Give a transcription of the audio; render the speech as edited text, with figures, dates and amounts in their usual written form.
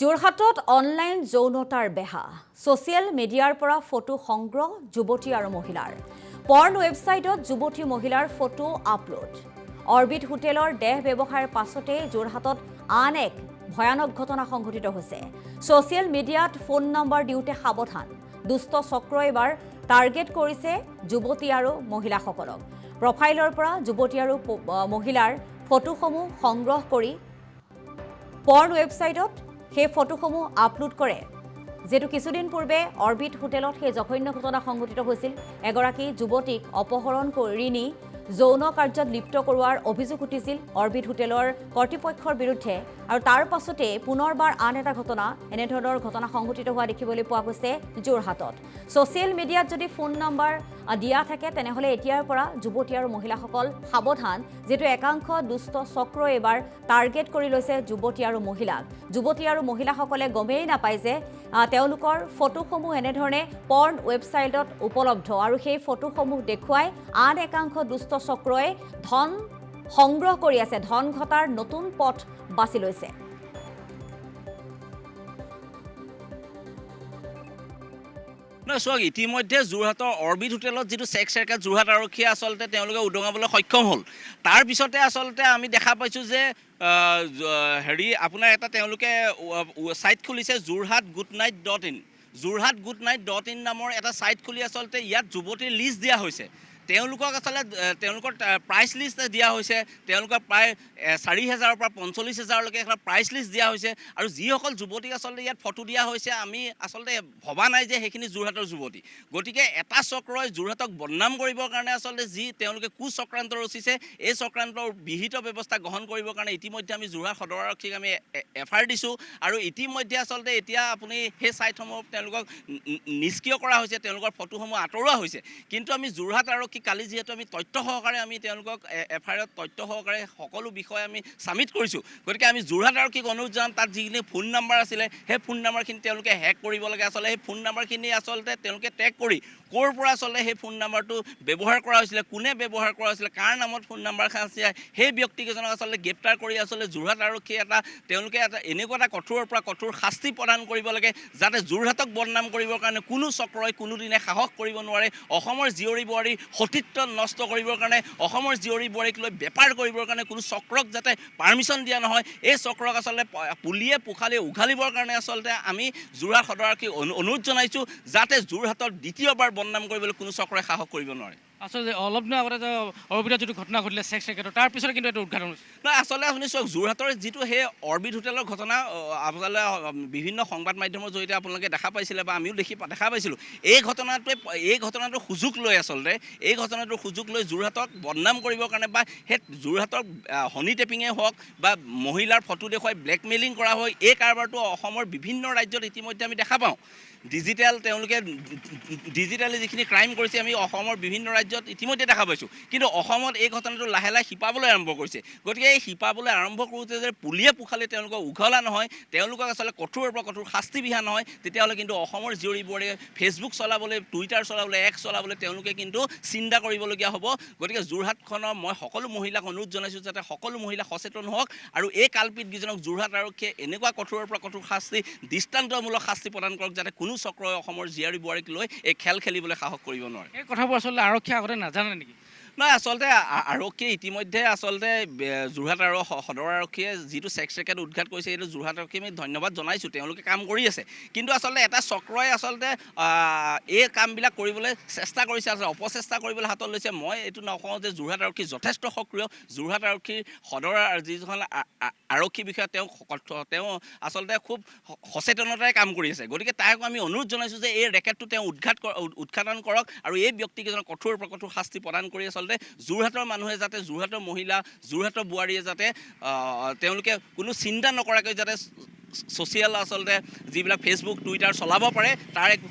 যোৰহাটত অনলাইন যৌনতাৰ বেহা ছ'চিয়েল মিডিয়াৰ পৰা ফটো সংগ্ৰহ যুৱতী আৰু মহিলাৰ পৰ্ণ ৱেবছাইটত যুৱতী মহিলাৰ ফটো আপলোড অৰবিট হোটেলৰ দেহ ব্যৱসায়ৰ পাছতে যোৰহাটত আন এক ভয়ানক ঘটনা সংঘটিত হৈছে ছ'চিয়েল মিডিয়াত ফোন নম্বৰ দিওঁতে সাৱধান দুষ্ট চক্ৰই এবাৰ টাৰ্গেট কৰিছে যুৱতী আৰু মহিলাসকলক প্ৰফাইলৰ পৰা যুৱতী আৰু মহিলাৰ ফটোসমূহ সংগ্ৰহ কৰি পৰ্ণ ৱেবছাইটত সেই ফটোসমূহ আপলোড কৰে যেটো কিছুদিন পূৰ্বে অৰবিট হোটেলত সেই জঘন্য ঘটনা সংঘটিত হৈছিল এগৰাকী যুৱতীক অপহৰণ কৰি নি যৌন কাৰ্যত লিপ্ত কৰোৱাৰ অভিযোগ উঠিছিল অৰবিট হোটেলৰ কৰ্তৃপক্ষৰ বিৰুদ্ধে আৰু তাৰ পাছতে পুনৰবাৰ আন এটা ঘটনা এনেধৰণৰ ঘটনা সংঘটিত হোৱা দেখিবলৈ পোৱা গৈছে যোৰহাটত ছ'চিয়েল মিডিয়াত যদি ফোন নম্বৰ দিয়া থাকে তেনেহলে এতিয়াৰ পৰা যুৱতী আৰু মহিলাসকল সাৱধান যেটো একাংশ দুষ্ট চক্ৰ এবাৰ টাৰ্গেট কৰি লৈছে যুৱতী আৰু মহিলাসকলে গমেই নাপায় যে তেওঁলোকৰ ফটোসমূহ এনেধৰণে পৰ্ণ ৱেবছাইটত উপলব্ধ আৰু সেই ফটোসমূহ দেখুৱাই আন একাংশ দুষ্ট চক্ৰই ধন সংগ্ৰহ কৰি আছে ধন ঘটাৰ নতুন পথ বাছি লৈছে চোৱাক ইতিমধ্যে যোৰহাটৰ অৰবিট হোটেলত যিটো ছেক্স ৰেকেট যোৰহাট আৰক্ষীয়ে আচলতে তেওঁলোকে উদঙাবলৈ সক্ষম হ'ল তাৰ পিছতে আচলতে আমি দেখা পাইছোঁ যে আপোনাৰ এটা তেওঁলোকে ছাইট খুলিছে jorhatgoodnight.in jorhatgoodnight.in নামৰ এটা ছাইট খুলি আচলতে ইয়াত যুৱতীৰ লিষ্ট দিয়া হৈছে তেওঁলোকক আচলতে তেওঁলোকৰ প্ৰাইচ লিষ্ট দিয়া হৈছে তেওঁলোকৰ প্ৰায় 4,000 পৰা 45,000 লৈকে এটা প্ৰাইচ লিষ্ট দিয়া হৈছে আৰু যিসকল যুৱতীক আচলতে ইয়াত ফটো দিয়া হৈছে আমি আচলতে ভবা নাই যে সেইখিনি যোৰহাটৰ যুৱতী গতিকে এটা চক্ৰই যোৰহাটক বদনাম কৰিবৰ কাৰণে আচলতে যি তেওঁলোকে কুচক্ৰান্ত ৰচিছে এই চক্ৰান্তৰ বিহিত ব্যৱস্থা গ্ৰহণ কৰিবৰ কাৰণে ইতিমধ্যে আমি যোৰহাট সদৰ আৰক্ষীক আমি এফআইআৰ দিছোঁ আৰু ইতিমধ্যে আচলতে এতিয়া আপুনি সেই ছাইটসমূহ তেওঁলোকক নিষ্ক্ৰিয় কৰা হৈছে তেওঁলোকৰ ফটোসমূহ আঁতৰোৱা হৈছে কিন্তু আমি যোৰহাট আৰক্ষী কালি যেহেতু আমি তথ্য সহকাৰে আমি তেওঁলোকক এফআইআৰত তথ্য সহকাৰে সকলো বিষয় আমি সাবমিট কৰিছোঁ গতিকে আমি যোৰহাট আৰক্ষীক অনুৰোধ জনাম তাত যিখিনি ফোন নম্বৰ আছিলে সেই ফোন নম্বৰখিনি তেওঁলোকে হেক কৰিব লাগে আচলতে সেই ফোন নম্বৰখিনি আচলতে তেওঁলোকে ট্ৰেক কৰি ক'ৰ পৰা আচলতে সেই ফোন নম্বৰটো ব্যৱহাৰ কৰা হৈছিলে কোনে ব্যৱহাৰ কৰা হৈছিলে কাৰ নামত ফোন নম্বৰখন আছিলে সেই ব্যক্তিকেইজনক আচলতে গ্ৰেপ্তাৰ কৰি আচলতে যোৰহাট আৰক্ষীয়ে তেওঁলোকে এনেকুৱা এটা কঠোৰৰ পৰা কঠোৰ শাস্তি প্ৰদান কৰিব লাগে যাতে যোৰহাটক বদনাম কৰিবৰ কাৰণে কোনো চক্ৰই কোনোদিনে সাহস কৰিব নোৱাৰে অসমৰ জীয়ৰী বোৱাৰী সতীত্ব নষ্ট কৰিবৰ কাৰণে অসমৰ জীয়ৰী বোৱাৰীক লৈ বেপাৰ কৰিবৰ কাৰণে কোনো চক্ৰক যাতে পাৰ্মিশ্যন দিয়া নহয় এই চক্ৰক আচলতে পুলিয়ে পোখালিয়ে উঘালিবৰ কাৰণে আচলতে আমি যোৰহাট সদৰ আৰক্ষীক অনুৰোধ জনাইছোঁ যাতে যোৰহাটত দ্বিতীয়বাৰ বদনাম কৰিবলৈ কোনো চক্ৰই সাহস কৰিব নোৱাৰে আচলতে অলপ দিনৰ আগতে অৰবিটত যিটো ঘটনা ঘটিলে ছেক্স ৰেকেটৰ তাৰ পিছতে কিন্তু এইটো উদ্ঘাটন হৈছে নাই আচলতে আপুনি চাওক যোৰহাটৰ যিটো সেই অৰবিট হোটেলৰ ঘটনা আপোনালোকে বিভিন্ন সংবাদ মাধ্যমৰ জৰিয়তে আপোনালোকে দেখা পাইছিলে বা আমিও দেখা পাইছিলোঁ এই ঘটনাটোৰ সুযোগ লৈ আচলতে এই ঘটনাটোৰ সুযোগ লৈ যোৰহাটক বদনাম কৰিবৰ কাৰণে বা সেই যোৰহাটৰ হনি টেপিঙে হওক বা মহিলাৰ ফটো দেখুৱাই ব্লেকমেইলিং কৰা হয় এই কাৰবাৰটো অসমৰ বিভিন্ন ৰাজ্যত ইতিমধ্যে আমি দেখা পাওঁ ডিজিটেলি যিখিনি ক্ৰাইম কৰিছে আমি অসমৰ বিভিন্ন ৰাজ্যত ইতিমধ্যে দেখা পাইছোঁ কিন্তু অসমত এই ঘটনাটো লাহে লাহে শিপাবলৈ আৰম্ভ কৰিছে গতিকে এই শিপাবলৈ আৰম্ভ কৰোঁতে যে পুলিয়ে পোখালি তেওঁলোকক উঘলা নহয় তেওঁলোকক আচলতে কঠোৰৰ পৰা কঠোৰ শাস্তি বিহা নহয় তেতিয়াহ'লে কিন্তু অসমৰ জীয়ৰী বোৱাৰীয়ে ফেচবুক চলাবলৈ টুইটাৰ চলাবলৈ এক্স চলাবলৈ তেওঁলোকে কিন্তু চিন্তা কৰিবলগীয়া হ'ব গতিকে যোৰহাটখনৰ মই সকলো মহিলাক অনুৰোধ জনাইছোঁ যাতে সকলো মহিলা সচেতন হওক আৰু এই কালপিতকেইজনক যোৰহাট আৰক্ষীয়ে এনেকুৱা কঠোৰৰ পৰা কঠোৰ শাস্তি দৃষ্টান্তমূলক শাস্তি প্ৰদান কৰক যাতে কোনো চক্ৰই অসমৰ জীয়ৰী বোৱাৰীক লৈ এই খেল খেলিবলৈ সাহস কৰিব নোৱাৰে এই কথাবোৰ আচলতে আৰক্ষীয়ে আগতে নাজানে নেকি নহয় আচলতে আৰক্ষীয়ে ইতিমধ্যে আচলতে যোৰহাট আৰু সদৰ আৰক্ষীয়ে যিটো ছেক্স ৰেকেট উদ্ঘাট কৰিছে এইটো যোৰহাট আৰক্ষীক আমি ধন্যবাদ জনাইছোঁ তেওঁলোকে কাম কৰি আছে কিন্তু আচলতে এটা চক্ৰই আচলতে এই কামবিলাক কৰিবলৈ চেষ্টা কৰিছে আচলতে অপচেষ্টা কৰিবলৈ হাতত লৈছে মই এইটো নকওঁ যে যোৰহাট আৰক্ষী যথেষ্ট সক্ৰিয় যোৰহাট আৰক্ষীৰ সদৰ যিজন আৰক্ষী বিষয়া তেওঁ আচলতে খুব সচেতনতাৰে কাম কৰি আছে গতিকে তাক আমি অনুৰোধ জনাইছোঁ যে এই ৰেকেটটো তেওঁ উদঘাটন কৰক আৰু এই ব্যক্তিকেইজনক কঠোৰ পৰা কঠোৰ শাস্তি প্ৰদান কৰি আচলতে যোৰহাটৰ মানুহে যাতে যোৰহাটৰ মহিলা যোৰহাটৰ বোৱাৰীয়ে যাতে তেওঁলোকে কোনো চিন্তা নকৰাকৈ যাতে ছ'চিয়েল আচলতে যিবিলাক ফেচবুক টুইটাৰ চলাব পাৰে তাৰ এক